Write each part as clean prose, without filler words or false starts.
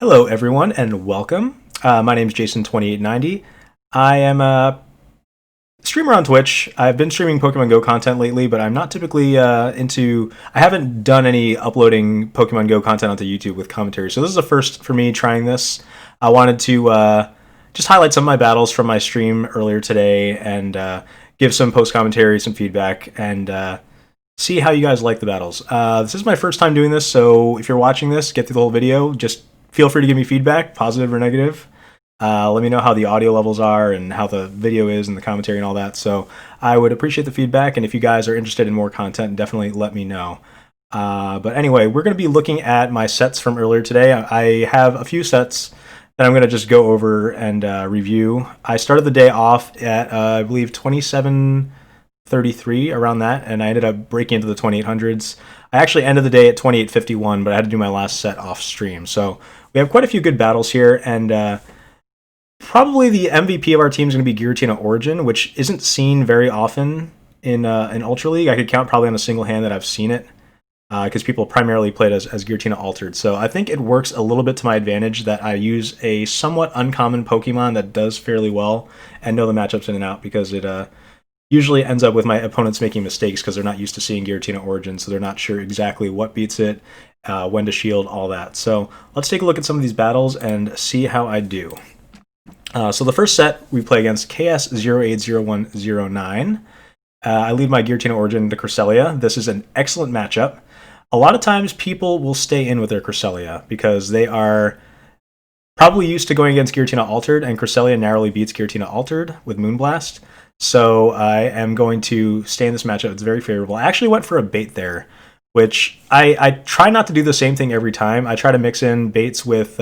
Hello, everyone, and welcome. My name is Jason2890. I am a streamer on Twitch. I've been streaming Pokemon Go content lately, but I'm not typically into. I haven't done any uploading Pokemon Go content onto YouTube with commentary, so this is a first for me trying this. I wanted to just highlight some of my battles from my stream earlier today and give some post commentary, some feedback, and see how you guys like the battles. This is my first time doing this, so if you're watching this, get through the whole video. Just feel free to give me feedback, positive or negative. Let me know how the audio levels are and how the video is and the commentary and all that. So I would appreciate the feedback, and if you guys are interested in more content, definitely let me know. But anyway, we're going to be looking at my sets from earlier today. I have a few sets that I'm going to just go over and review. I started the day off at, I believe, 2733, around that, and I ended up breaking into the 2800s. I actually ended the day at 2851, but I had to do my last set off stream. So we have quite a few good battles here, and probably the MVP of our team is going to be Giratina Origin, which isn't seen very often in Ultra League. I could count probably on a single hand that I've seen it, because people primarily played as Giratina Altered. So I think it works a little bit to my advantage that I use a somewhat uncommon Pokemon that does fairly well and know the matchups in and out, because it usually ends up with my opponents making mistakes because they're not used to seeing Giratina Origin, so they're not sure exactly what beats it, when to shield, all that. So let's take a look at some of these battles and see how I do. So the first set we play against KS080109. I lead my Giratina Origin to Cresselia. This is an excellent matchup. A lot of times people will stay in with their Cresselia because they are probably used to going against Giratina Altered, and Cresselia narrowly beats Giratina Altered with Moonblast. So I am going to stay in this matchup. It's very favorable. I actually went for a bait there, which I try not to do the same thing every time. I try to mix in baits with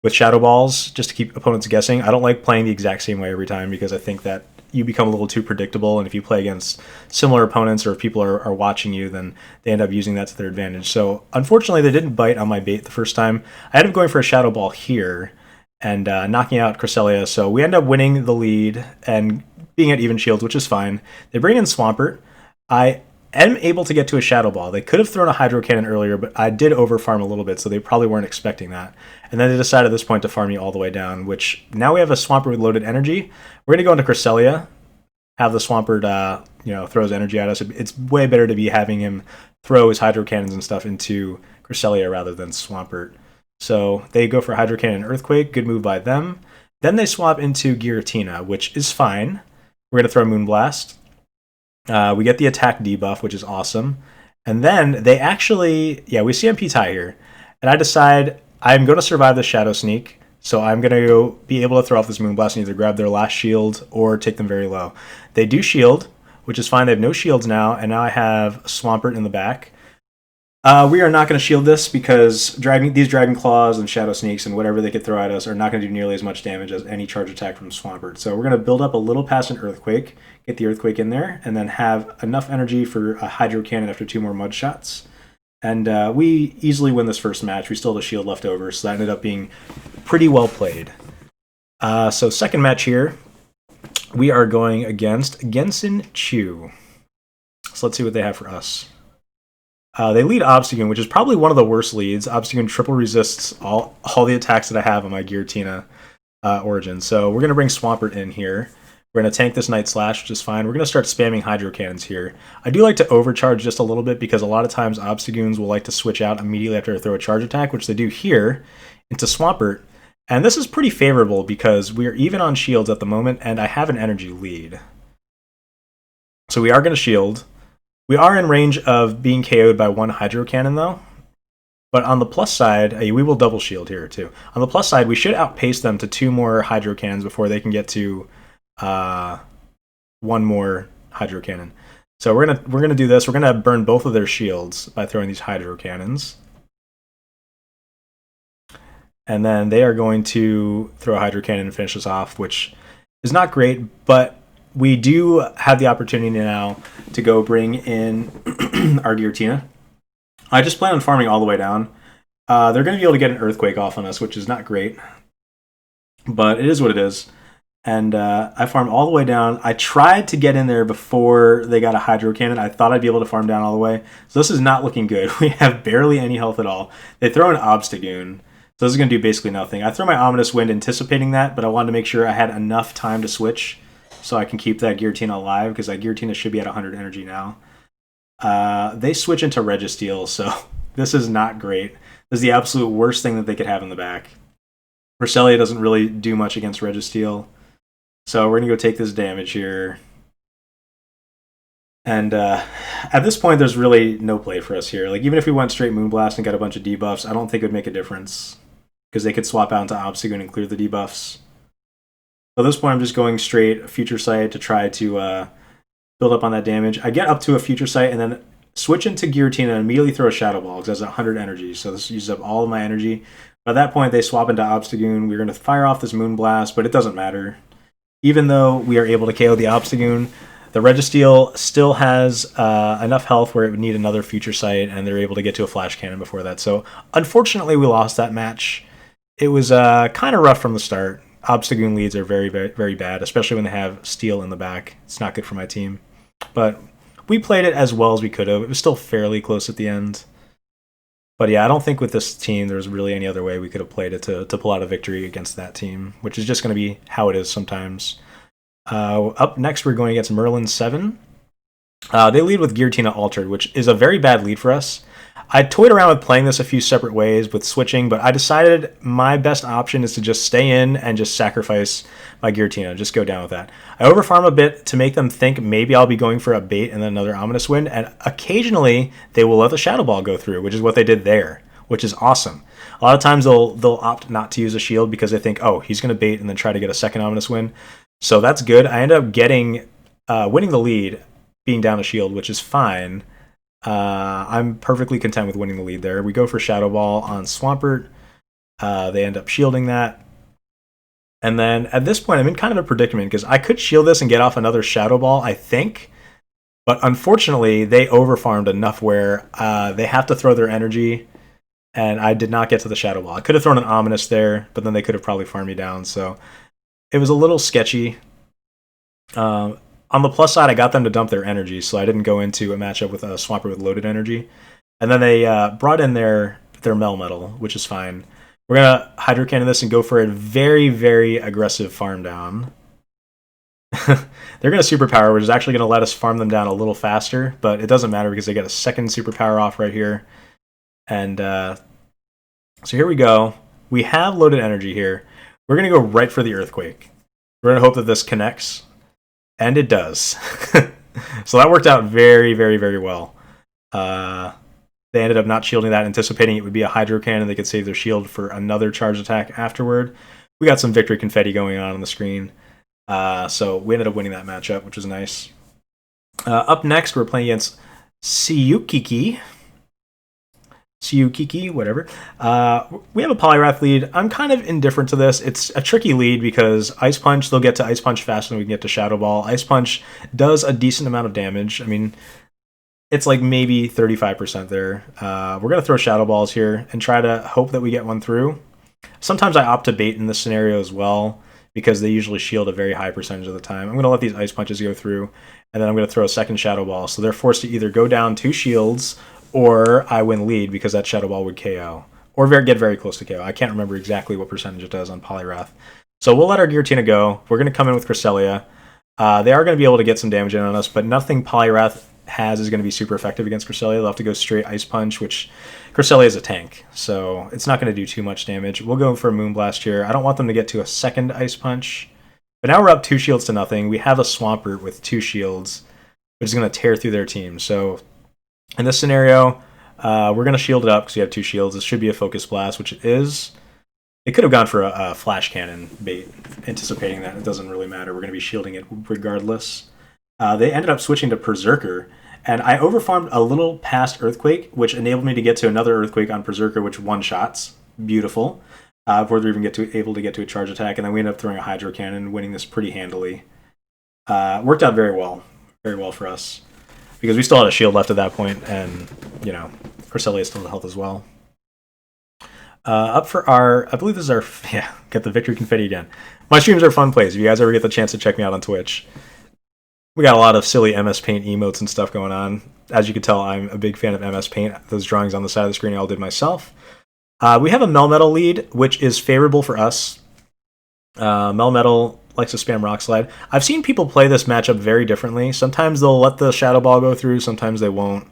Shadow Balls just to keep opponents guessing. I don't like playing the exact same way every time because I think that you become a little too predictable, and if you play against similar opponents or if people are watching you, then they end up using that to their advantage. So unfortunately, they didn't bite on my bait the first time. I ended up going for a Shadow Ball here and knocking out Cresselia, so we end up winning the lead and being at even shields, which is fine. They bring in Swampert. I am able to get to a Shadow Ball. They could have thrown a Hydro Cannon earlier, but I did overfarm a little bit, so they probably weren't expecting that. And then they decided at this point to farm me all the way down, which now we have a Swampert with loaded energy. We're going to go into Cresselia, have the Swampert throws energy at us. It's way better to be having him throw his Hydro Cannons and stuff into Cresselia rather than Swampert. So they go for Hydro Cannon and Earthquake. Good move by them. Then they swap into Giratina, which is fine. We're going to throw Moonblast. We get the attack debuff, which is awesome. And then they actually, we CMP tie here. And I decide I'm going to survive the Shadow Sneak, so I'm going to be able to throw off this Moonblast and either grab their last shield or take them very low. They do shield, which is fine. They have no shields now, and now I have Swampert in the back. We are not going to shield this because these Dragon Claws and Shadow Sneaks and whatever they could throw at us are not going to do nearly as much damage as any charge attack from Swampert. So we're going to build up a little past an Earthquake, get the Earthquake in there, and then have enough energy for a Hydro Cannon after 2 more Mud Shots. And we easily win this first match. We still have a shield left over, so that ended up being pretty well played. So second match here, we are going against Gensin Chu. So let's see what they have for us. They lead Obstagoon, which is probably one of the worst leads. Obstagoon triple resists all the attacks that I have on my Giratina Origin. So we're going to bring Swampert in here. We're going to tank this Night Slash, which is fine. We're going to start spamming Hydro Cannons here. I do like to overcharge just a little bit because a lot of times Obstagoons will like to switch out immediately after I throw a charge attack, which they do here, into Swampert. And this is pretty favorable because we are even on shields at the moment, and I have an energy lead. So we are going to shield. We are in range of being KO'd by 1 Hydro Cannon, though. But on the plus side, we will double shield here, too. On the plus side, we should outpace them to 2 more Hydro Cannons before they can get to 1 more Hydro Cannon. So we're gonna do this. We're gonna burn both of their shields by throwing these Hydro Cannons. And then they are going to throw a Hydro Cannon and finish us off, which is not great, but we do have the opportunity now to go bring in our Giratina. I just plan on farming all the way down. They're going to be able to get an Earthquake off on us, which is not great. But it is what it is. And I farmed all the way down. I tried to get in there before they got a Hydro Cannon. I thought I'd be able to farm down all the way. So this is not looking good. We have barely any health at all. They throw an Obstagoon. So this is going to do basically nothing. I throw my Ominous Wind anticipating that, but I wanted to make sure I had enough time to switch so I can keep that Giratina alive, because that Giratina should be at 100 energy now. They switch into Registeel, so this is not great. This is the absolute worst thing that they could have in the back. Cresselia doesn't really do much against Registeel, so we're going to go take this damage here. And at this point, there's really no play for us here. Like, even if we went straight Moonblast and got a bunch of debuffs, I don't think it would make a difference, because they could swap out into Obstagoon and clear the debuffs. So at this point, I'm just going straight Future Sight to try to build up on that damage. I get up to a Future Sight and then switch into Giratina and immediately throw a Shadow Ball, because that's 100 energy. So this uses up all of my energy. By that point, they swap into Obstagoon. We're going to fire off this Moonblast, but it doesn't matter. Even though we are able to KO the Obstagoon, the Registeel still has enough health where it would need another Future Sight, and they're able to get to a Flash Cannon before that. So unfortunately, we lost that match. It was kind of rough from the start. Obstagoon leads are very, very, very bad, especially when they have Steel in the back. It's not good for my team. But we played it as well as we could have. It was still fairly close at the end. But yeah, I don't think with this team there was really any other way we could have played it to pull out a victory against that team, which is just going to be how it is sometimes. Up next, we're going against Merlin 7. They lead with Giratina Altered, which is a very bad lead for us. I toyed around with playing this a few separate ways with switching, but I decided my best option is to just stay in and just sacrifice my Giratina, just go down with that. I overfarm a bit to make them think maybe I'll be going for a bait and then another Ominous Wind, and occasionally they will let the Shadow Ball go through, which is what they did there, which is awesome. A lot of times they'll opt not to use a shield because they think, oh, he's going to bait and then try to get a second Ominous Wind. So that's good. I end up winning the lead, being down a shield, which is fine. I'm perfectly content with winning the lead there. We go for Shadow Ball on Swampert. They end up shielding that. And then at this point, I'm in kind of a predicament because I could shield this and get off another Shadow Ball, I think. But unfortunately, they overfarmed enough where they have to throw their energy, and I did not get to the Shadow Ball. I could have thrown an Ominous there, but then they could have probably farmed me down. So it was a little sketchy. On the plus side, I got them to dump their energy, so I didn't go into a matchup with a Swampert with loaded energy. And then they brought in their Melmetal, which is fine. We're going to Hydro Cannon this and go for a very, very aggressive farm down. They're going to Superpower, which is actually going to let us farm them down a little faster, but it doesn't matter because they get a second Superpower off right here. And so here we go. We have loaded energy here. We're going to go right for the Earthquake. We're going to hope that this connects. And it does. So that worked out very, very, very well. They ended up not shielding that, anticipating it would be a Hydro Cannon. They could save their shield for another charge attack afterward. We got some victory confetti going on the screen. So we ended up winning that matchup, which was nice. Up next, we're playing against Siyukiki, whatever. We have a Poliwrath lead. I'm kind of indifferent to this. It's a tricky lead because Ice Punch, they'll get to Ice Punch faster than we can get to Shadow Ball. Ice Punch does a decent amount of damage. I mean, it's like maybe 35% there. We're going to throw Shadow Balls here and try to hope that we get one through. Sometimes I opt to bait in this scenario as well because they usually shield a very high percentage of the time. I'm going to let these Ice Punches go through, and then I'm going to throw a second Shadow Ball. So they're forced to either go down 2 shields or I win lead because that Shadow Ball would KO. Or get very close to KO. I can't remember exactly what percentage it does on Poliwrath. So we'll let our Giratina go. We're going to come in with Cresselia. They are going to be able to get some damage in on us, but nothing Poliwrath has is going to be super effective against Cresselia. They'll have to go straight Ice Punch, which Cresselia is a tank, so it's not going to do too much damage. We'll go for a Moonblast here. I don't want them to get to a second Ice Punch. But now we're up 2 shields to nothing. We have a Swampert with 2 shields, which is going to tear through their team. So in this scenario, we're going to shield it up because we have 2 shields. This should be a Focus Blast, which it is. It could have gone for a Flash Cannon bait, anticipating that. It doesn't really matter. We're going to be shielding it regardless. They ended up switching to Berserker, and I overfarmed a little past Earthquake, which enabled me to get to another Earthquake on Berserker, which one-shots. Beautiful. Before they even able to get to a charge attack, and then we ended up throwing a Hydro Cannon, winning this pretty handily. Worked out very well for us. Because we still had a shield left at that point, and, you know, Cresselia still had health as well. Up for our, I believe this is our, get the victory confetti again. My streams are fun plays. If you guys ever get the chance to check me out on Twitch, we got a lot of silly MS Paint emotes and stuff going on. As you can tell, I'm a big fan of MS Paint. Those drawings on the side of the screen I all did myself. We have a Melmetal lead, which is favorable for us. Melmetal likes to spam Rock Slide. I've seen people play this matchup very differently. Sometimes they'll let the Shadow Ball go through, sometimes they won't.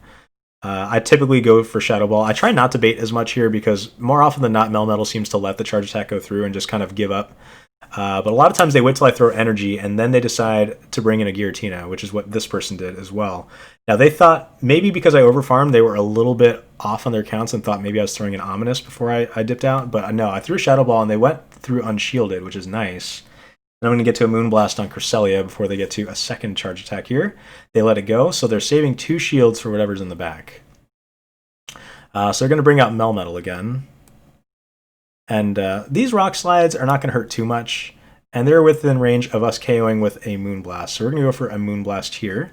I typically go for Shadow Ball. I try not to bait as much here because more often than not, Melmetal seems to let the charge attack go through and just kind of give up. But a lot of times they wait till I throw energy and then they decide to bring in a Giratina, which is what this person did as well. Now they thought maybe because I overfarmed, they were a little bit off on their counts and thought maybe I was throwing an Ominous before I dipped out. But no, I threw Shadow Ball and they went through unshielded, which is nice. And I'm going to get to a Moonblast on Cresselia before they get to a second charge attack here. They let it go, so they're saving 2 shields for whatever's in the back. So they're going to bring out Melmetal again. And these Rock Slides are not going to hurt too much. And they're within range of us KOing with a Moonblast. So we're going to go for a Moonblast here.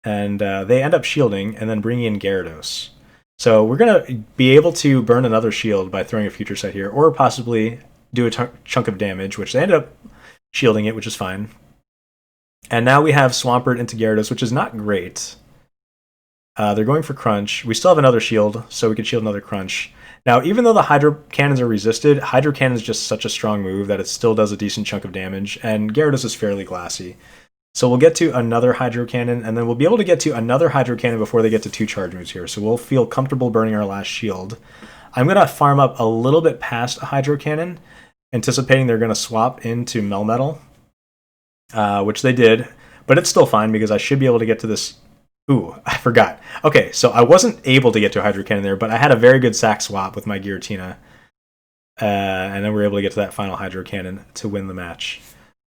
And they end up shielding and then bringing in Gyarados. So we're going to be able to burn another shield by throwing a Future Sight here, or possibly do a chunk of damage, which they end up shielding it, which is fine. And now we have Swampert into Gyarados, which is not great. They're going for Crunch. We still have another shield, so we can shield another Crunch. Now, even though the Hydro Cannons are resisted, Hydro Cannon is just such a strong move that it still does a decent chunk of damage, and Gyarados is fairly glassy. So we'll get to another Hydro Cannon, and then we'll be able to get to another Hydro Cannon before they get to 2 charge moves here. So we'll feel comfortable burning our last shield. I'm going to farm up a little bit past a Hydro Cannon, anticipating they're going to swap into Melmetal, which they did, but it's still fine because I should be able to get to this. Ooh, I forgot. Okay, so I wasn't able to get to a Hydro Cannon there, but I had a very good sack swap with my Giratina, and then we were able to get to that final Hydro Cannon to win the match.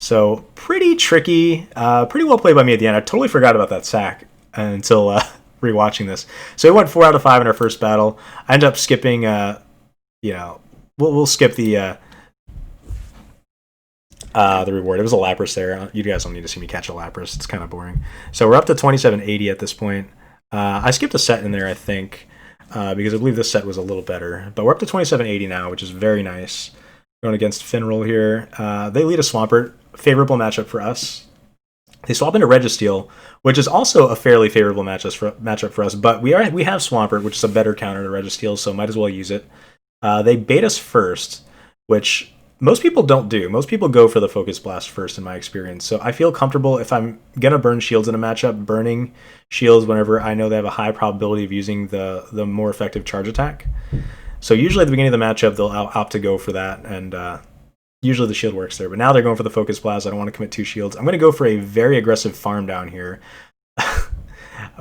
So pretty tricky, pretty well played by me at the end. I totally forgot about that sack until rewatching this. So we went 4 out of 5 in our first battle. I ended up skipping, we'll skip the reward. It was a Lapras there. You guys don't need to see me catch a Lapras. It's kind of boring. So we're up to 2780 at this point. I skipped a set in there, I think, because I believe this set was a little better. But we're up to 2780 now, which is very nice. Going against Finroll here. They lead a Swampert. Favorable matchup for us. They swap into Registeel, which is also a fairly favorable matchup for us. But we have Swampert, which is a better counter to Registeel, so might as well use it. They bait us first, which most people don't do. Most people go for the Focus Blast first, in my experience. So I feel comfortable if I'm going to burn shields in a matchup, burning shields whenever I know they have a high probability of using the more effective charge attack. So usually at the beginning of the matchup, they'll opt to go for that, and usually the shield works there. But now they're going for the Focus Blast. I don't want to commit 2 shields. I'm going to go for a very aggressive farm down here.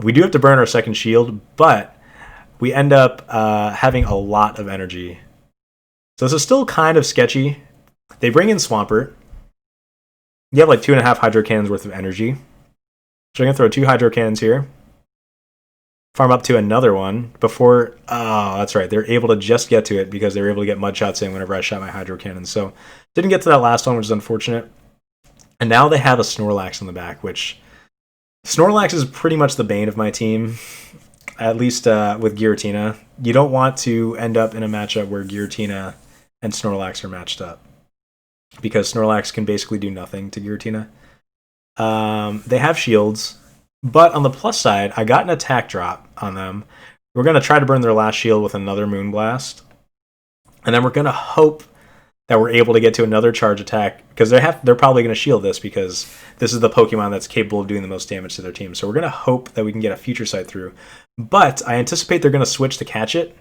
We do have to burn our second shield, but we end up having a lot of energy. So this is still kind of sketchy. They bring in Swampert. You have like 2.5 Hydro Cannons worth of energy. So I'm going to throw 2 Hydro Cannons here. Farm up to another one before... Oh, that's right. They're able to just get to it because they were able to get Mud Shots in whenever I shot my Hydro Cannon. So didn't get to that last one, which is unfortunate. And now they have a Snorlax in the back, which... Snorlax is pretty much the bane of my team, at least with Giratina. You don't want to end up in a matchup where Giratina and Snorlax are matched up, because Snorlax can basically do nothing to Giratina. They have shields, but on the plus side, I got an attack drop on them. We're going to try to burn their last shield with another Moonblast, and then we're going to hope that we're able to get to another charge attack, because they're probably going to shield this because this is the Pokemon that's capable of doing the most damage to their team. So we're going to hope that we can get a Future Sight through. But I anticipate they're going to switch to catch it,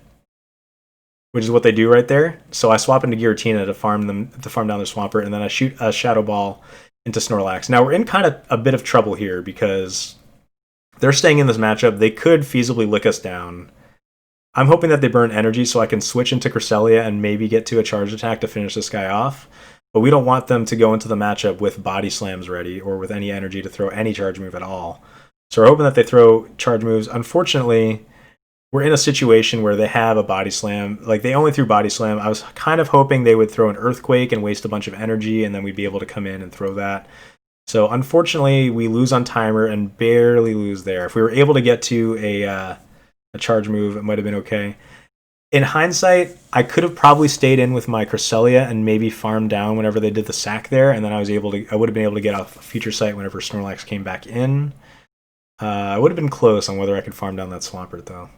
which is what they do right there. So I swap into Giratina to farm down their Swampert, and then I shoot a Shadow Ball into Snorlax. Now we're in kind of a bit of trouble here because they're staying in this matchup. They could feasibly lick us down. I'm hoping that they burn energy so I can switch into Cresselia and maybe get to a charge attack to finish this guy off. But we don't want them to go into the matchup with body slams ready or with any energy to throw any charge move at all. So we're hoping that they throw charge moves. Unfortunately, we're in a situation where they have a body slam. Like, they only threw body slam. I was kind of hoping they would throw an earthquake and waste a bunch of energy, and then we'd be able to come in and throw that. So unfortunately, we lose on timer and barely lose there. If we were able to get to a charge move, it might have been okay. In hindsight, I could have probably stayed in with my Cresselia and maybe farmed down whenever they did the sack there, and then I would have been able to get off a Future Sight whenever Snorlax came back in. I would have been close on whether I could farm down that Swampert, though.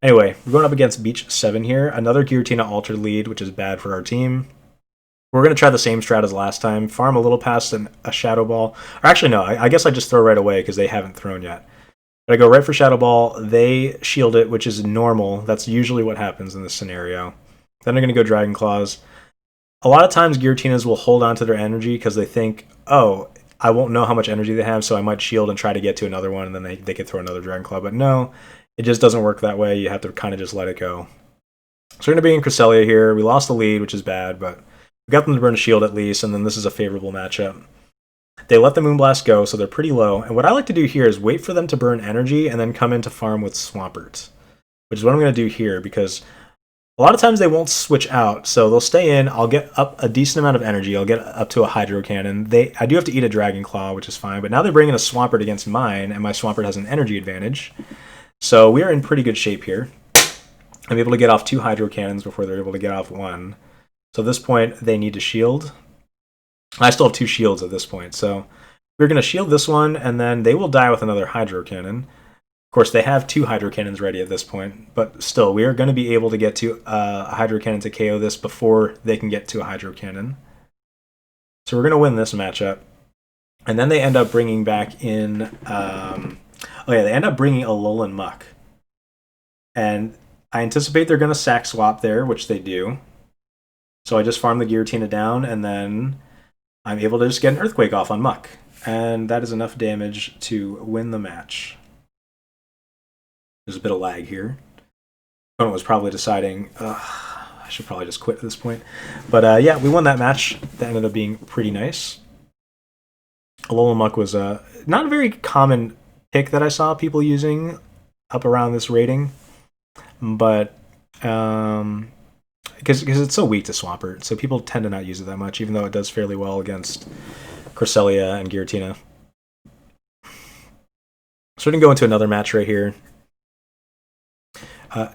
Anyway, we're going up against Beach 7 here. Another Giratina altered lead, which is bad for our team. We're going to try the same strat as last time. Farm a little past a Shadow Ball. Or actually, no, I guess I just throw right away because they haven't thrown yet. But I go right for Shadow Ball. They shield it, which is normal. That's usually what happens in this scenario. Then they're going to go Dragon Claws. A lot of times, Giratinas will hold on to their energy because they think, oh, I won't know how much energy they have, so I might shield and try to get to another one, and then they could throw another Dragon Claw. But no, it just doesn't work that way. You have to kind of just let it go. So we're going to be in Cresselia here. We lost the lead, which is bad, but we got them to burn a shield at least, and then this is a favorable matchup. They let the Moonblast go, so they're pretty low. And what I like to do here is wait for them to burn energy and then come into farm with Swampert, which is what I'm going to do here because a lot of times they won't switch out, so they'll stay in. I'll get up a decent amount of energy. I'll get up to a Hydro Cannon. I do have to eat a Dragon Claw, which is fine, but now they're bringing a Swampert against mine, and my Swampert has an energy advantage. So we are in pretty good shape here. I'm able to get off 2 Hydro Cannons before they're able to get off 1. So at this point, they need to shield. I still have 2 shields at this point, so we're going to shield this one, and then they will die with another Hydro Cannon. Of course, they have 2 Hydro Cannons ready at this point, but still, we are going to be able to get to a Hydro Cannon to KO this before they can get to a Hydro Cannon. So we're going to win this matchup. And then they end up bringing back in... they end up bringing a Alolan Muck. And I anticipate they're going to sack swap there, which they do. So I just farm the Giratina down, and then I'm able to just get an Earthquake off on Muck. And that is enough damage to win the match. There's a bit of lag here. Opponent was probably deciding, I should probably just quit at this point. But yeah, we won that match. That ended up being pretty nice. Alolan Muck was not a very common pick that I saw people using up around this rating. But because it's so weak to Swampert, so people tend to not use it that much, even though it does fairly well against Cresselia and Giratina. So we're going to go into another match right here.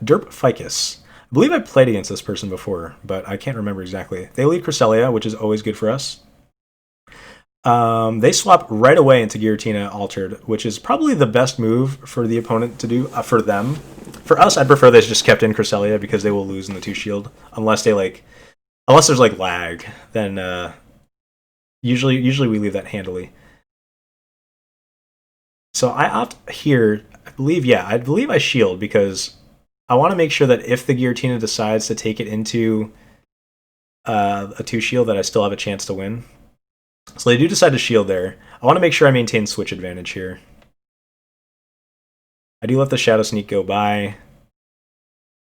Derp Ficus. I believe I played against this person before, but I can't remember exactly. They lead Cresselia, which is always good for us. They swap right away into Giratina Altered, which is probably the best move for the opponent to do, for them. For us, I'd prefer they just kept in Cresselia because they will lose in the 2 shield. Unless there's lag, then usually we leave that handily. So I opt here, I believe I shield because I want to make sure that if the Giratina decides to take it into a 2 shield that I still have a chance to win. So they do decide to shield there. I want to make sure I maintain switch advantage here. I do let the Shadow Sneak go by.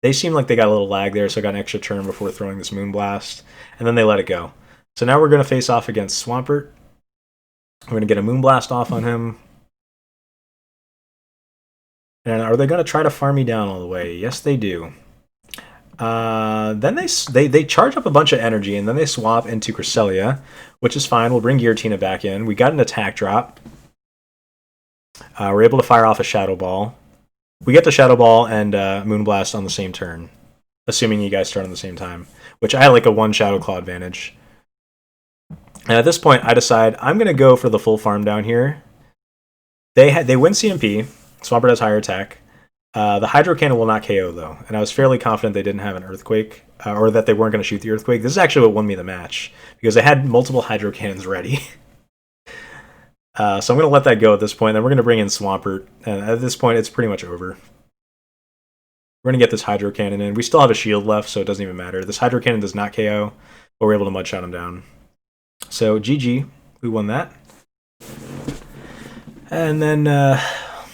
They seem like they got a little lag there, so I got an extra turn before throwing this Moonblast. And then they let it go. So now we're going to face off against Swampert. We're going to get a Moonblast off on him. And are they going to try to farm me down all the way? Yes, they do. Then they charge up a bunch of energy, and then they swap into Cresselia, which is fine. We'll bring Giratina back in. We got an attack drop. We're able to fire off a Shadow Ball. We get the Shadow Ball and Moonblast on the same turn, assuming you guys start on the same time, which I had like a 1 Shadow Claw advantage. And at this point, I decide I'm going to go for the full farm down here. They win CMP. Swampert has higher attack. The Hydro Cannon will not KO, though, and I was fairly confident they didn't have an Earthquake, or that they weren't going to shoot the Earthquake. This is actually what won me the match, because I had multiple Hydro Cannons ready. So I'm going to let that go at this point, then we're going to bring in Swampert, and at this point, it's pretty much over. We're going to get this Hydro Cannon in. We still have a shield left, so it doesn't even matter. This Hydro Cannon does not KO, but we're able to Mudshot him down. So GG, we won that. And then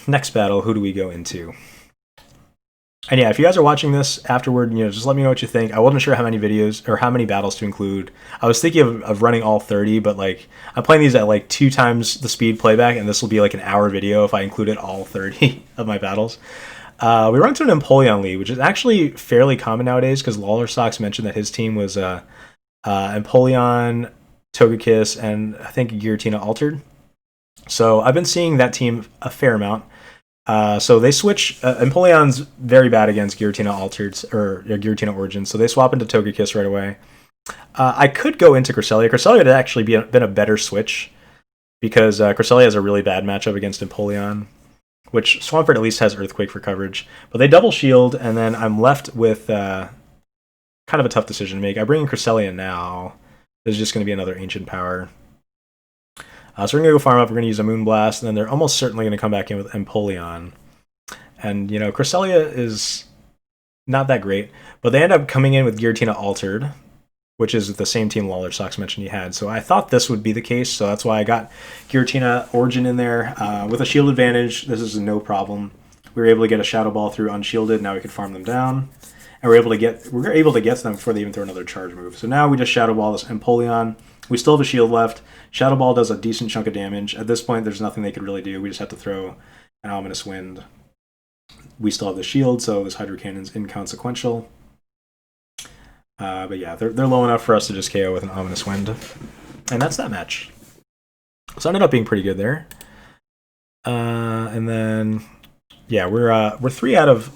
next battle, who do we go into? And yeah, if you guys are watching this afterward, just let me know what you think. I wasn't sure how many videos or how many battles to include. I was thinking of running all 30, but like I'm playing these at like 2 times the speed playback, and this will be like an hour video if I included all 30 of my battles. We run to an Empoleon lead, which is actually fairly common nowadays because Lawler mentioned that his team was Empoleon, Togekiss, and I think Giratina Altered. So I've been seeing that team a fair amount. So they switch. Empoleon's very bad against Giratina Altered or Giratina Origins, so they swap into Togekiss right away. I could go into Cresselia. Cresselia would actually been a better switch because Cresselia has a really bad matchup against Empoleon, which Swampert at least has Earthquake for coverage. But they double shield, and then I'm left with kind of a tough decision to make. I bring in Cresselia now. There's just going to be another Ancient Power. So we're going to go farm up. We're going to use a Moonblast, and then they're almost certainly going to come back in with Empoleon. And, you know, Cresselia is not that great, but they end up coming in with Giratina Altered, which is the same team Lawler Sox mentioned he had. So I thought this would be the case, so that's why I got Giratina Origin in there. With a shield advantage, this is no problem. We were able to get a Shadow Ball through Unshielded, now we can farm them down. And we're able to get to them before they even throw another charge move. So now we just Shadow Ball this Empoleon. We still have a shield left. Shadow Ball does a decent chunk of damage. At this point, there's nothing they could really do. We just have to throw an Ominous Wind. We still have the shield, so this Hydro Cannon's inconsequential. But yeah, they're low enough for us to just KO with an Ominous Wind. And that's that match. So it ended up being pretty good there. And then, yeah, we're 3 out of...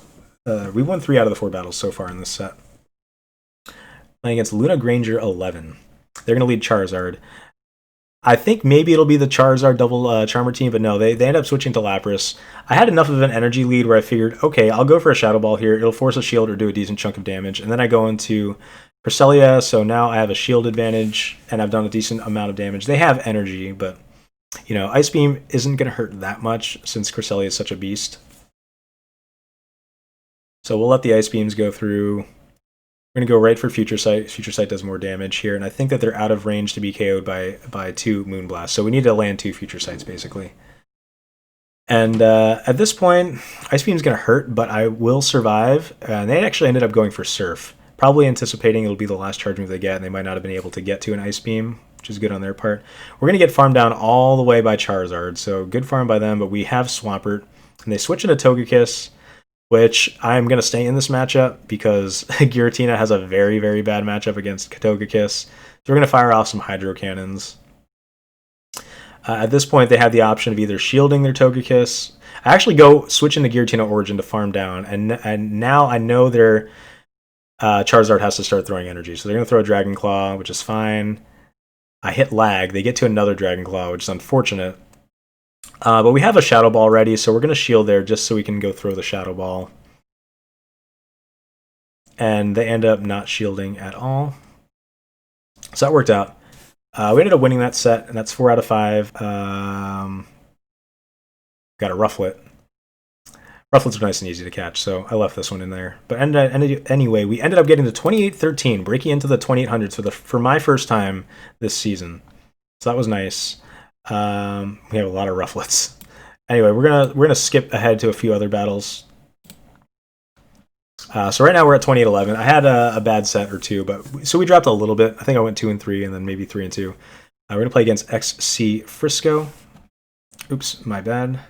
we won 3 out of the 4 battles so far in this set. Playing against Luna Granger 11. They're going to lead Charizard. I think maybe it'll be the Charizard double Charmer team, but no, they end up switching to Lapras. I had enough of an energy lead where I figured, okay, I'll go for a Shadow Ball here. It'll force a shield or do a decent chunk of damage. And then I go into Cresselia, so now I have a shield advantage, and I've done a decent amount of damage. They have energy, but, you know, Ice Beam isn't going to hurt that much since Cresselia is such a beast. So we'll let the Ice Beams go through. We're going to go right for Future Sight. Future Sight does more damage here, and I think that they're out of range to be KO'd by 2 Moonblasts. So we need to land 2 Future Sights, basically. And at this point, Ice Beam's going to hurt, but I will survive. And they actually ended up going for Surf, probably anticipating it'll be the last charge move they get, and they might not have been able to get to an Ice Beam, which is good on their part. We're going to get farmed down all the way by Charizard, so good farm by them, but we have Swampert. And they switch into Togekiss, which I'm going to stay in this matchup because Giratina has a very, very bad matchup against Togekiss. So we're going to fire off some Hydro Cannons. At this point, they have the option of either shielding their Togekiss. I actually go switch into Giratina Origin to farm down, and now I know their Charizard has to start throwing energy. So they're going to throw a Dragon Claw, which is fine. I hit lag. They get to another Dragon Claw, which is unfortunate. But we have a Shadow Ball ready, so we're going to shield there just so we can go throw the Shadow Ball. And they end up not shielding at all. So that worked out. We ended up winning that set, and that's 4 out of 5. Got a Rufflet. Rufflets are nice and easy to catch, so I left this one in there. But anyway, we ended up getting to 28-13, breaking into the 2800s for my first time this season. So that was nice. We have a lot of Rufflets. Anyway, we're gonna skip ahead to a few other battles. So right now we're at 28-11. I had a bad set or two, but so we dropped a little bit. I think I went 2-3 and then maybe 3-2. We're gonna play against XC Frisco. Oops, my bad.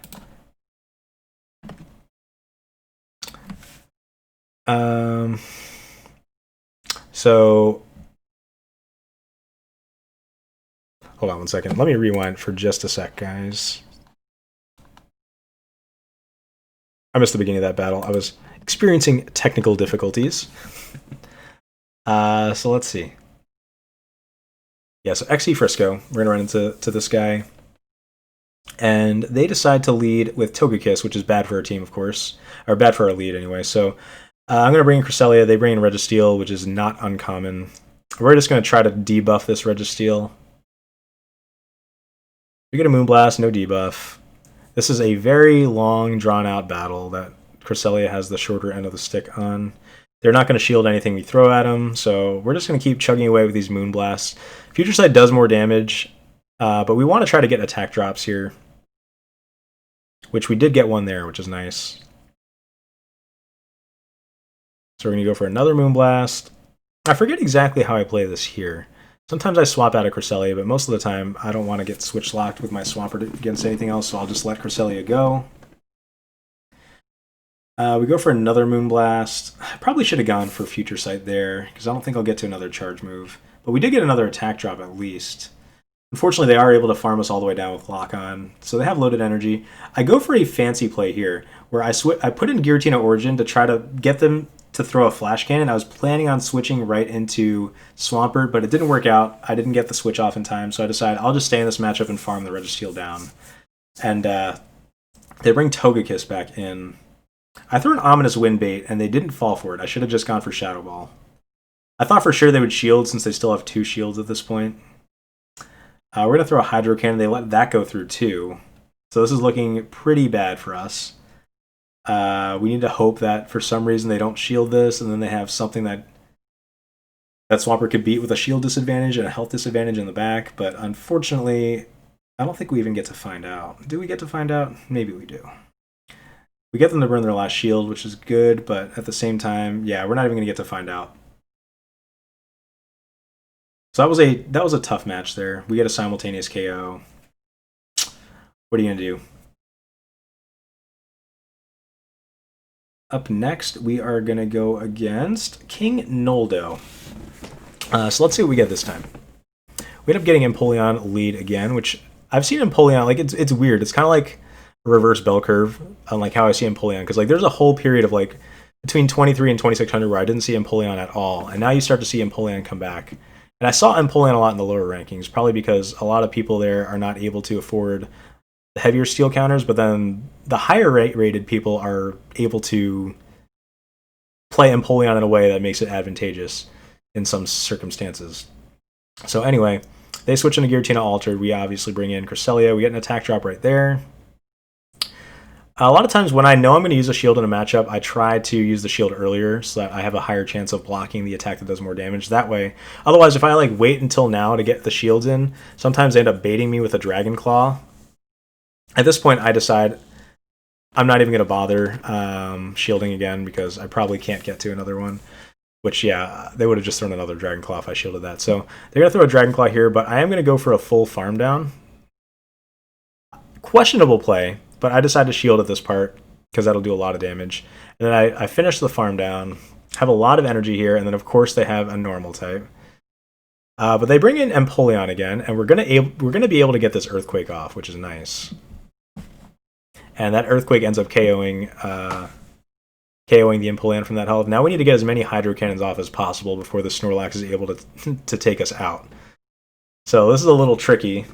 So hold on one second. Let me rewind for just a sec, guys. I missed the beginning of that battle. I was experiencing technical difficulties. So let's see. Yeah, so XE Frisco. We're going to run into this guy. And they decide to lead with Togekiss, which is bad for our team, of course. Or bad for our lead, anyway. So I'm going to bring in Cresselia. They bring in Registeel, which is not uncommon. We're just going to try to debuff this Registeel. We get a Moonblast, no debuff. This is a very long, drawn-out battle that Cresselia has the shorter end of the stick on. They're not going to shield anything we throw at them, so we're just going to keep chugging away with these Moonblasts. Future Sight does more damage, but we want to try to get attack drops here, which we did get one there, which is nice. So we're going to go for another Moonblast. I forget exactly how I play this here. Sometimes I swap out a Cresselia, but most of the time I don't want to get switch locked with my Swampert against anything else, so I'll just let Cresselia go. We go for another Moonblast. I probably should have gone for Future Sight there, because I don't think I'll get to another charge move. But we did get another attack drop at least. Unfortunately, they are able to farm us all the way down with Lock On, so they have loaded energy. I go for a fancy play here, where I put in Giratina Origin to try to get them to throw a Flash Cannon. I was planning on switching right into Swampert, but it didn't work out. I didn't get the switch off in time, so I decided I'll just stay in this matchup and farm the Registeel down. And They bring Togekiss back in. I threw an Ominous Wind bait, and they didn't fall for it. I should have just gone for Shadow Ball. I thought for sure they would shield since they still have 2 shields at this point. We're going to throw a Hydro Cannon. They let that go through too. So this is looking pretty bad for us. We need to hope that for some reason they don't shield this, and then they have something that Swampert could beat with a shield disadvantage and a health disadvantage in the back. But unfortunately, I don't think we even get to find out. Do we get to find out? Maybe we do. We get them to burn their last shield, which is good, but at the same time, yeah, we're not even going to get to find out. So that was a tough match there. We get a simultaneous KO. What are you going to do? Up next, we are going to go against King Noldo. So let's see what we get this time. We end up getting Empoleon lead again, which I've seen Empoleon, like, it's weird. It's kind of like a reverse bell curve, unlike how I see Empoleon, because like there's a whole period of like between 23 and 2600 where I didn't see Empoleon at all, and now you start to see Empoleon come back. And I saw Empoleon a lot in the lower rankings, probably because a lot of people there are not able to afford the heavier steel counters, but then the higher rated people are able to play Empoleon in a way that makes it advantageous in some circumstances. So anyway, they switch into Giratina Altered. We obviously bring in Cresselia. We get an attack drop right there. A lot of times when I know I'm going to use a shield in a matchup, I try to use the shield earlier so that I have a higher chance of blocking the attack that does more damage that way. Otherwise, if I like wait until now to get the shields in, sometimes they end up baiting me with a Dragon Claw. At this point, I decide I'm not even going to bother shielding again because I probably can't get to another one. Which, yeah, they would have just thrown another Dragon Claw if I shielded that. So they're going to throw a Dragon Claw here, but I am going to go for a full farm down. Questionable play, but I decided to shield at this part because that'll do a lot of damage. And then I finish the farm down, have a lot of energy here, and then of course they have a normal type. But they bring in Empoleon again, and we're gonna be able to get this Earthquake off, which is nice. And that Earthquake ends up KOing the Empoleon from that health. Now we need to get as many Hydro Cannons off as possible before the Snorlax is able to take us out. So this is a little tricky.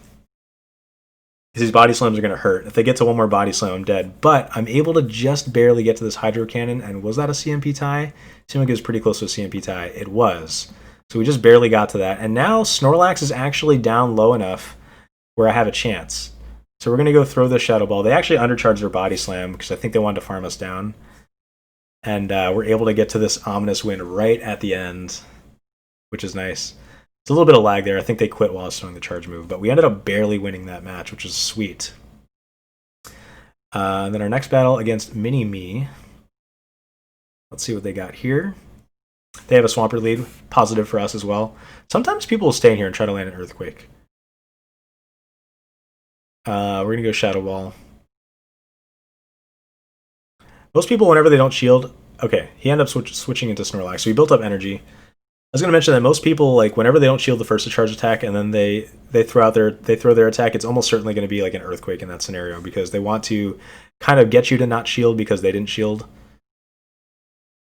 These body slams are going to hurt. If they get to one more body slam, I'm dead. But I'm able to just barely get to this Hydro Cannon. And was that a CMP tie? Seemed like it was pretty close to a CMP tie. It was. So we just barely got to that. And now Snorlax is actually down low enough where I have a chance. So we're going to go throw the Shadow Ball. They actually undercharged their body slam because I think they wanted to farm us down. And we're able to get to this Ominous Wind right at the end, which is nice. It's a little bit of lag there. I think they quit while I was throwing the charge move, but we ended up barely winning that match, which is sweet. And then our next battle against Mini-Me. Let's see what they got here. They have a Swampert lead, positive for us as well. Sometimes people will stay in here and try to land an Earthquake. We're going to go Shadow Ball. Most people, whenever they don't shield... Okay, he ended up switching into Snorlax, so he built up energy. I was going to mention that most people, like, whenever they don't shield the first charge attack and then they throw their attack, it's almost certainly going to be like an Earthquake in that scenario because they want to kind of get you to not shield because they didn't shield.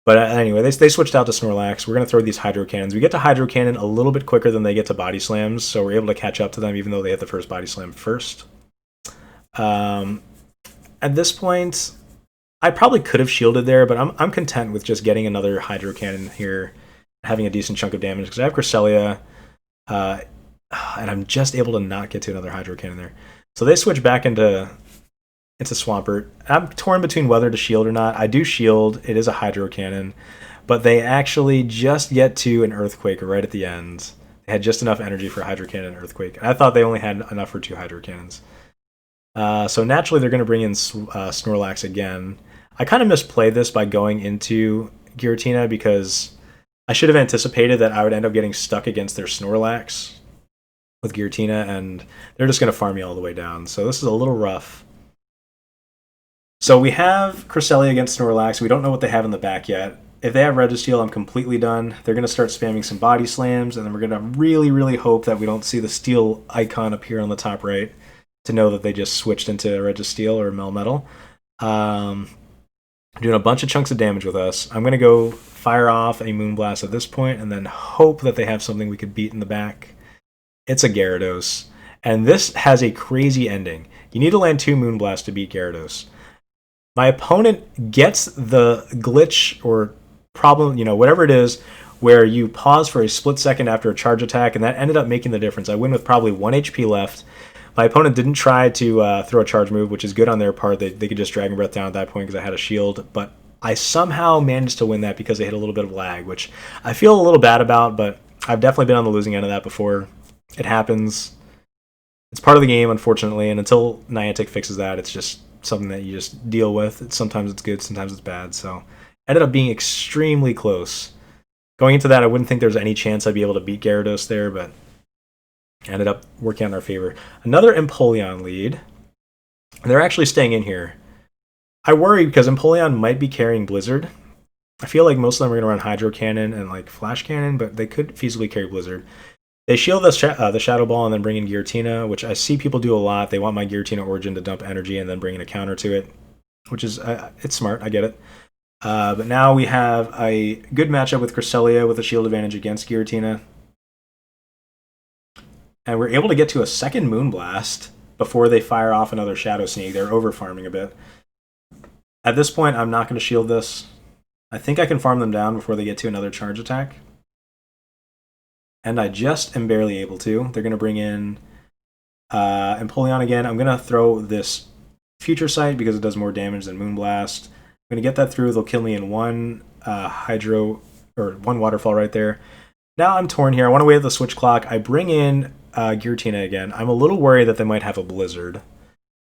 But anyway, they switched out to Snorlax. We're going to throw these Hydro Cannons. We get to Hydro Cannon a little bit quicker than they get to Body Slams, so we're able to catch up to them even though they hit the first Body Slam first. At this point, I probably could have shielded there, but I'm content with just getting another Hydro Cannon here, having a decent chunk of damage because I have Cresselia, and I'm just able to not get to another Hydro Cannon there. So they switch back into Swampert. I'm torn between whether to shield or not. I do shield. It is a Hydro Cannon, but they actually just get to an Earthquake right at the end. They had just enough energy for Hydro Cannon and Earthquake. And I thought they only had enough for 2 Hydro Cannons. So naturally they're going to bring in Snorlax again. I kind of misplayed this by going into Giratina because I should have anticipated that I would end up getting stuck against their Snorlax with Giratina, and they're just going to farm me all the way down. So this is a little rough. So we have Cresselia against Snorlax. We don't know what they have in the back yet. If they have Registeel, I'm completely done. They're going to start spamming some Body Slams, and then we're going to really, really hope that we don't see the Steel icon appear on the top right to know that they just switched into Registeel or Melmetal. Doing a bunch of chunks of damage with us. I'm going to go fire off a Moonblast at this point and then hope that they have something we could beat in the back. It's a Gyarados. And this has a crazy ending. You need to land 2 Moonblasts to beat Gyarados. My opponent gets the glitch or problem, whatever it is, where you pause for a split second after a charge attack, and that ended up making the difference. I win with probably 1 HP left. My opponent didn't try to throw a charge move, which is good on their part. They could just Dragon Breath down at that point because I had a shield, but I somehow managed to win that because they hit a little bit of lag, which I feel a little bad about, but I've definitely been on the losing end of that before. It happens. It's part of the game, unfortunately, and until Niantic fixes that, it's just something that you just deal with. Sometimes it's good, sometimes it's bad. So ended up being extremely close. Going into that, I wouldn't think there's any chance I'd be able to beat Gyarados there, but ended up working out in our favor. Another Empoleon lead. They're actually staying in here. I worry because Empoleon might be carrying Blizzard. I feel like most of them are going to run Hydro Cannon and like Flash Cannon, but they could feasibly carry Blizzard. They shield the Shadow Ball and then bring in Giratina, which I see people do a lot. They want my Giratina Origin to dump energy and then bring in a counter to it, which is it's smart. I get it. But now we have a good matchup with Cresselia with a shield advantage against Giratina. And we're able to get to a second Moonblast before they fire off another Shadow Sneak. They're over farming a bit. At this point, I'm not going to shield this. I think I can farm them down before they get to another charge attack. And I just am barely able to. They're going to bring in Empoleon again. I'm going to throw this Future Sight because it does more damage than Moonblast. I'm going to get that through. They'll kill me in one Hydro, or one Waterfall right there. Now I'm torn here. I want to wait at the switch clock. I bring in Giratina again. I'm a little worried that they might have a Blizzard.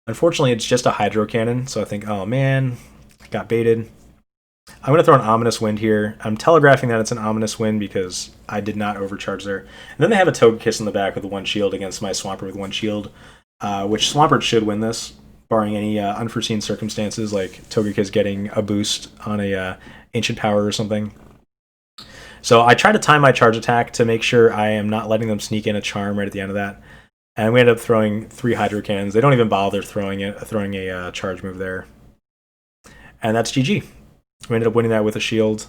Unfortunately, it's just a Hydro Cannon, so I think, oh man, I got baited. I'm going to throw an Ominous Wind here. I'm telegraphing that it's an Ominous Wind because I did not overcharge there. And then they have a Togekiss in the back with one shield against my Swampert with one shield, which Swampert should win this, barring any unforeseen circumstances, like Togekiss getting a boost on a Ancient Power or something. So I try to time my charge attack to make sure I am not letting them sneak in a Charm right at the end of that. And we ended up throwing 3 Hydro Cannons. They don't even bother throwing a charge move there. And that's GG. We ended up winning that with a shield.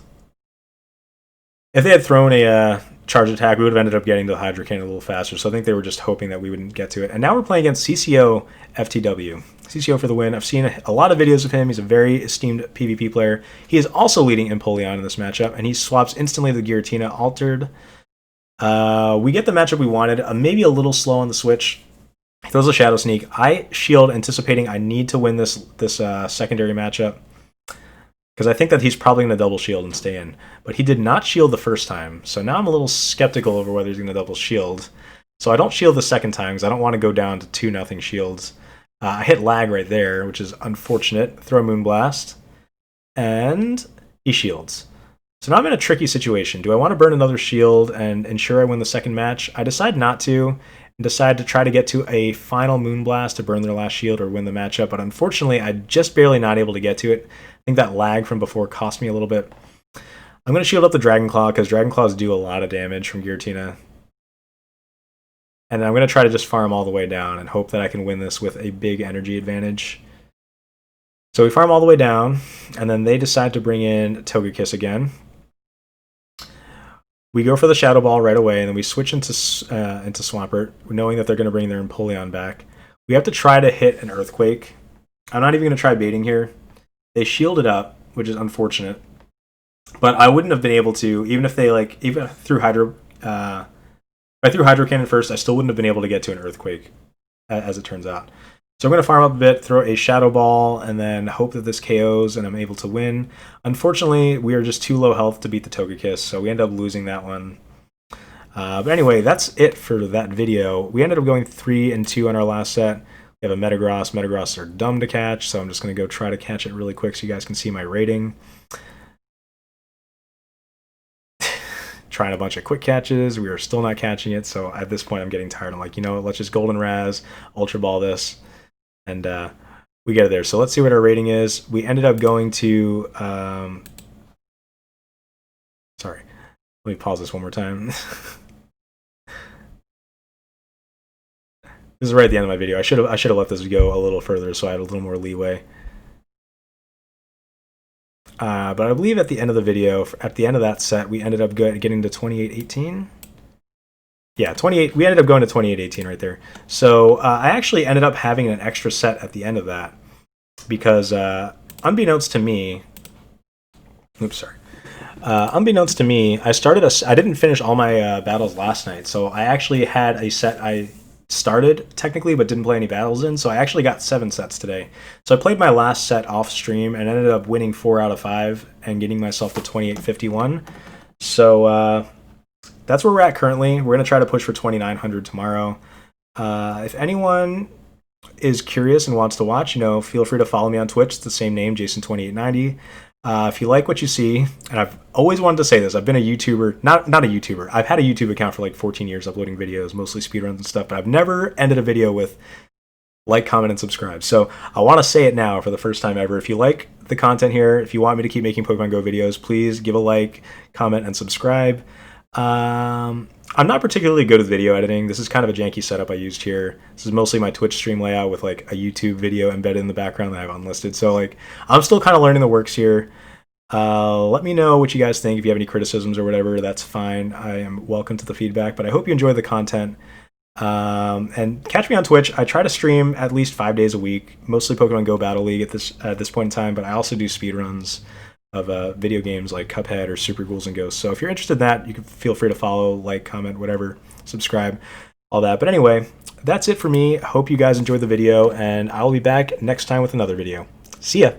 If they had thrown a charge attack, we would have ended up getting the Hydro Cannon a little faster. So I think they were just hoping that we wouldn't get to it. And now we're playing against CCO FTW. CCO for the win. I've seen a lot of videos of him. He's a very esteemed PvP player. He is also leading Empoleon in this matchup, and he swaps instantly the Giratina altered. We get the matchup we wanted. Maybe a little slow on the switch. He throws a Shadow Sneak. I shield, anticipating I need to win this secondary matchup, because I think that he's probably going to double shield and stay in. But he did not shield the first time, so now I'm a little skeptical over whether he's going to double shield. So I don't shield the second time because I don't want to go down to 2-0 shields. I hit lag right there, which is unfortunate. Throw Moonblast, and he shields. So now I'm in a tricky situation. Do I want to burn another shield and ensure I win the second match? I decide not to, and decide to try to get to a final Moonblast to burn their last shield or win the matchup, but unfortunately I'm just barely not able to get to it. I think that lag from before cost me a little bit. I'm going to shield up the Dragon Claw because Dragon Claws do a lot of damage from Giratina. And I'm going to try to just farm all the way down and hope that I can win this with a big energy advantage. So we farm all the way down, and then they decide to bring in Togekiss again. We go for the Shadow Ball right away, and then we switch into Swampert, knowing that they're going to bring their Empoleon back. We have to try to hit an Earthquake. I'm not even going to try baiting here. They shielded up, which is unfortunate. But I wouldn't have been able to, even if they even through Hydro... if I threw Hydro Cannon first, I still wouldn't have been able to get to an Earthquake, as it turns out. So I'm going to farm up a bit, throw a Shadow Ball, and then hope that this KOs and I'm able to win. Unfortunately, we are just too low health to beat the Togekiss, so we end up losing that one. But anyway, that's it for that video. We ended up going 3-2 on our last set. We have a Metagross. Metagross are dumb to catch, so I'm just going to go try to catch it really quick so you guys can see my rating. Trying a bunch of quick catches. We are still not catching it, so at this point I'm getting tired. I'm like, let's just Golden Raz, Ultra Ball this, and we get it there. So let's see what our rating is. We ended up going to... sorry. Let me pause this one more time. This is right at the end of my video. I should have let this go a little further so I had a little more leeway. But I believe at the end of the video, at the end of that set, we ended up getting to 28-18. Yeah, 28. We ended up going to 28-18 right there. So I actually ended up having an extra set at the end of that because unbeknownst to me, oops, sorry. Unbeknownst to me, I didn't finish all my battles last night, so I actually had a set I started technically, but didn't play any battles in. So I actually got 7 sets today. So I played my last set off stream and ended up winning 4 out of 5 and getting myself to 2851. So that's where we're at currently. We're gonna try to push for 2900 tomorrow. If anyone is curious and wants to watch, feel free to follow me on Twitch. It's the same name, Jason2890. If you like what you see, and I've always wanted to say this, I've been a YouTuber, not a YouTuber. I've had a YouTube account for like 14 years uploading videos, mostly speedruns and stuff, but I've never ended a video with like, comment, and subscribe. So I want to say it now for the first time ever. If you like the content here, if you want me to keep making Pokemon Go videos, please give a like, comment, and subscribe. I'm not particularly good with video editing. This is kind of a janky setup I used here. This is mostly my Twitch stream layout with like a YouTube video embedded in the background that I have unlisted. So like, I'm still kind of learning the works here. Let me know what you guys think. If you have any criticisms or whatever, that's fine. I am welcome to the feedback, but I hope you enjoy the content. And catch me on Twitch. I try to stream at least 5 days a week, mostly Pokemon Go Battle League at this point in time, but I also do speedruns of video games like Cuphead or Super Ghouls and Ghosts. So if you're interested in that, you can feel free to follow, like, comment, whatever, subscribe, all that. But anyway, that's it for me. Hope you guys enjoyed the video, and I'll be back next time with another video. See ya!